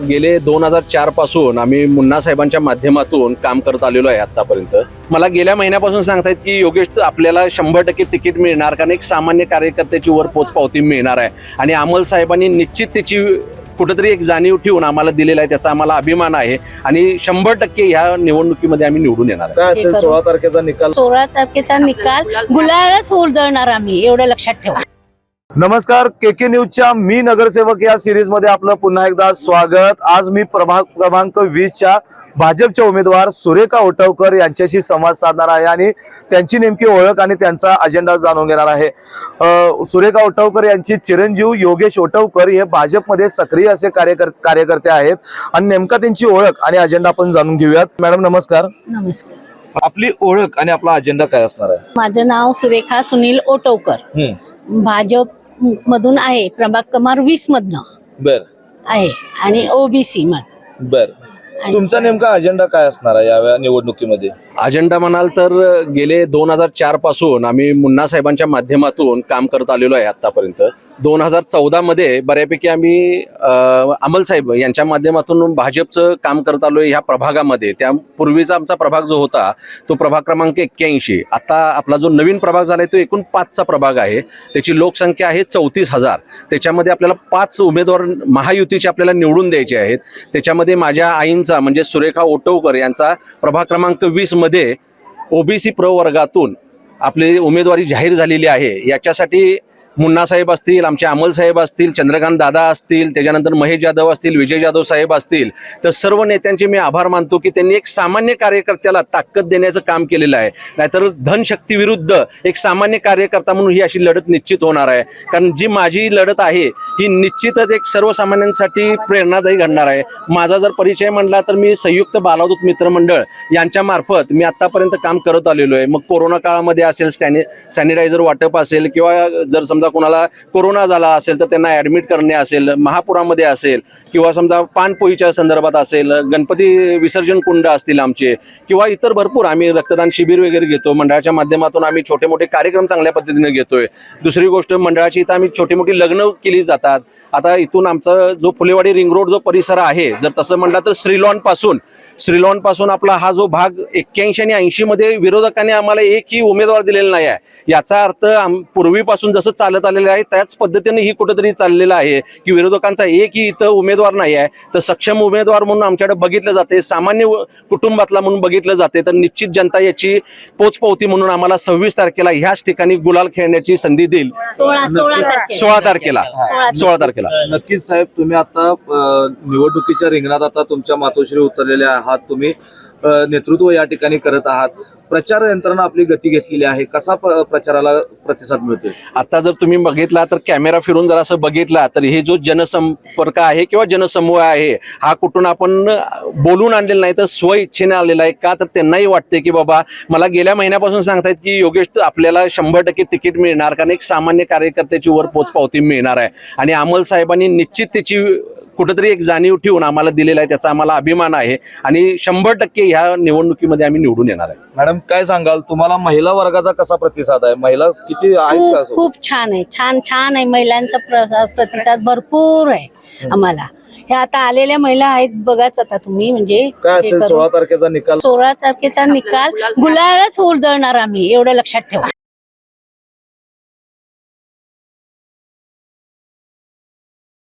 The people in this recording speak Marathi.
गेले 2004 पासून आम्ही मुन्ना साहेबांच्या माध्यमातून काम करत आलेलो आहे आतापर्यंत। मला गेल्या महिन्यापासून सांगतायत की योगेश आपल्याला 100% तिकीट मिळणार, कारण एक सामान्य कार्यकर्त्याची वर पोचपावती मिळणार आहे आणि अमल साहेबांनी निश्चित त्याची कुठेतरी एक जाणीव ठेवून आम्हाला दिलेला आहे, त्याचा आम्हाला अभिमान आहे आणि 100% ह्या निवडणुकीमध्ये आम्ही निवडून येणार आहे। काय असेल 16 तारखेचा निकाल? 16 तारखेचा निकाल गुलालच उलजळणार आम्ही, एवढं लक्षात ठेवा। नमस्कार, केके न्यूजच्या मी नगरसेवक या सिरीज मध्ये आपलं पुन्हा एकदा स्वागत। आज मी प्रभाग क्रमांक 20च्या भाजपच्या उमेदवार सुरेखा ओटवकर यांच्याशी संवाद साधणार आहे आणि त्यांची नेमकी ओळख आणि त्यांचा अजेंडा जाणून घेणार आहे। सुरेखा ओटवकर यांची चिरंजीव योगेश ओटवकर हे भाजपमध्ये सक्रिय असे कार्यकर्ते आहेत आणि नेमका त्यांची ओळख आणि अजेंडा आपण जाणून घेऊयात। मॅडम नमस्कार। नमस्कार। आपली ओळख आणि आपला अजेंडा काय असणार आहे? माझं नाव सुरेखा सुनील ओटवकर, भाजप मधून आहे, प्रभाग क्रमांक 20 मधनं बर आहे आणि ओबीसी मध। बर, तुमचा नेमका अजेंडा काय असणार आहे या निवडणुकीमध्ये? अजेंडा म्हणाल तर गेले 2004 पासून आम्ही मुन्ना साहेबांच्या माध्यमातून काम करत आलेलो आहे आतापर्यंत। 2014 मध्ये बऱ्यापैकी आम्ही अमल साहेब यांच्या माध्यमातून भाजपचं काम करत आलोय ह्या प्रभागामध्ये। त्यापूर्वीचा आमचा प्रभाग जो होता तो प्रभाग क्रमांक 81। आता आपला जो नवीन प्रभाग झालाय तो एकूण 5चा प्रभाग आहे, त्याची लोकसंख्या आहे 34,000। त्याच्यामध्ये आपल्याला 5 उमेदवार महायुतीचे आपल्याला निवडून द्यायचे आहेत। त्याच्यामध्ये माझ्या आईंचा म्हणजे सुरेखा ओटवकर यांचा प्रभाग क्रमांक 20 मध्ये ओबीसी प्रवर्गातून आपली उमेदवारी जाहीर झालेली आहे। याच्यासाठी मुन्ना साहेब असतील, आमचे अमल साहेब असतील, चंद्रकांत दादा असतील, त्याच्यानंतर महेश जाधव असतील, विजय जाधव साहेब असतील, तर सर्व नेत्यांचे मी आभार मानतो की त्यांनी एक सामान्य कार्यकर्त्याला ताकद देण्याचं काम केलेलं आहे। नाहीतर धनशक्ती विरुद्ध एक सामान्य कार्यकर्ता म्हणून ही अशी लढत निश्चित होणार आहे, कारण जी माझी लढत आहे ही निश्चितच एक सर्वसामान्यांसाठी प्रेरणादायी घडणार आहे। माझा जर परिचय म्हणला तर मी संयुक्त बालादूत मित्रमंडळ यांच्या मार्फत मी आतापर्यंत काम करत आलेलो आहे। मग कोरोना काळामध्ये असेल सॅनिटायझर वाटप असेल, किंवा जर समजा कोणाला कोरोना झाला असेल तर त्यांना ऍडमिट करणे असेल, महापुरामध्ये असेल, किंवा समजा पानपोईच्या संदर्भात असेल, गणपती विसर्जन कुंड असतील आमचे, किंवा इतर भरपूर आम्ही रक्तदान शिबिर वगैरे घेतो। मंडळाच्या माध्यमातून आम्ही छोटे मोठे कार्यक्रम चांगल्या पद्धतीने घेतोय। दुसरी गोष्ट, मंडळाची इथं आम्ही छोटी मोठी लग्न केली जातात। आता इथून आमचा जो फुलेवाडी रिंग रोड जो परिसर आहे, जर तसं म्हणलं तर श्रीलॉन पासून आपला हा जो भाग 81 आणि 80 मध्ये विरोधकांनी आम्हाला एकही उमेदवार दिलेला नाही आहे। याचा अर्थ पूर्वीपासून जसं चालत आलेलं आहे त्याच पद्धतीने ही कुठेतरी चाललेलं आहे की विरोधकांचा एकही इथं उमेदवार नाही आहे, तर सक्षम उमेदवार म्हणून आमच्याकडे बघितलं जाते, सामान्य कुटुंबातला म्हणून बघितलं जाते। तर निश्चित जनता याची पोचपावती म्हणून आम्हाला 26 तारखेला ह्याच ठिकाणी गुलाल खेळण्याची संधी देईल। 16 तारखेला नक्कीच साहेब, तुम्ही आता निवडणुकीच्या रिंगणात आता तुमच्या मातोश्री उतरलेल्या आहात, तुम्ही नेतृत्व या ठिकाणी करत आहात, प्रचार यंत्रणा आपली गती घेतलेली आहे, कसा प्रचाराला प्रतिसाद मिळतोय? आता जर तुम्ही बघितला तर कॅमेरा फिरून जर असं बघितला तर हे जो जनसंपर्क आहे किंवा जनसमूह आहे हा कुठून आपण बोलून आणलेला नाही, तर स्वइच्छेने आलेला आहे। का तर त्यांनाही वाटते की बाबा मला गेल्या महिन्यापासून सांगतायत की योगेश आपल्याला 100% तिकीट मिळणार, कारण एक सामान्य कार्यकर्त्याची वर पोचपावती मिळणार आहे आणि अमल साहेबांनी निश्चित त्याची कुठेतरी एक जाणीव ठेवून आम्हाला दिलेला आहे, त्याचा आम्हाला अभिमान आहे आणि 100% ह्या निवडणुकीमध्ये आम्ही निवडून येणार आहे। मॅडम काय सांगाल, तुम्हाला महिला वर्गाचा कसा प्रतिसाद आहे? महिला किती आहेत का? खूप छान आहे, छान आहे। महिलांचा प्रतिसाद भरपूर आहे आम्हाला। हे आता आलेल्या महिला आहेत, बघाच आता तुम्ही, म्हणजे काय असेल 16 तारखेचा निकाल? 16 तारखेचा निकाल गुलालच उलजळणार आम्ही, एवढं लक्षात ठेवा।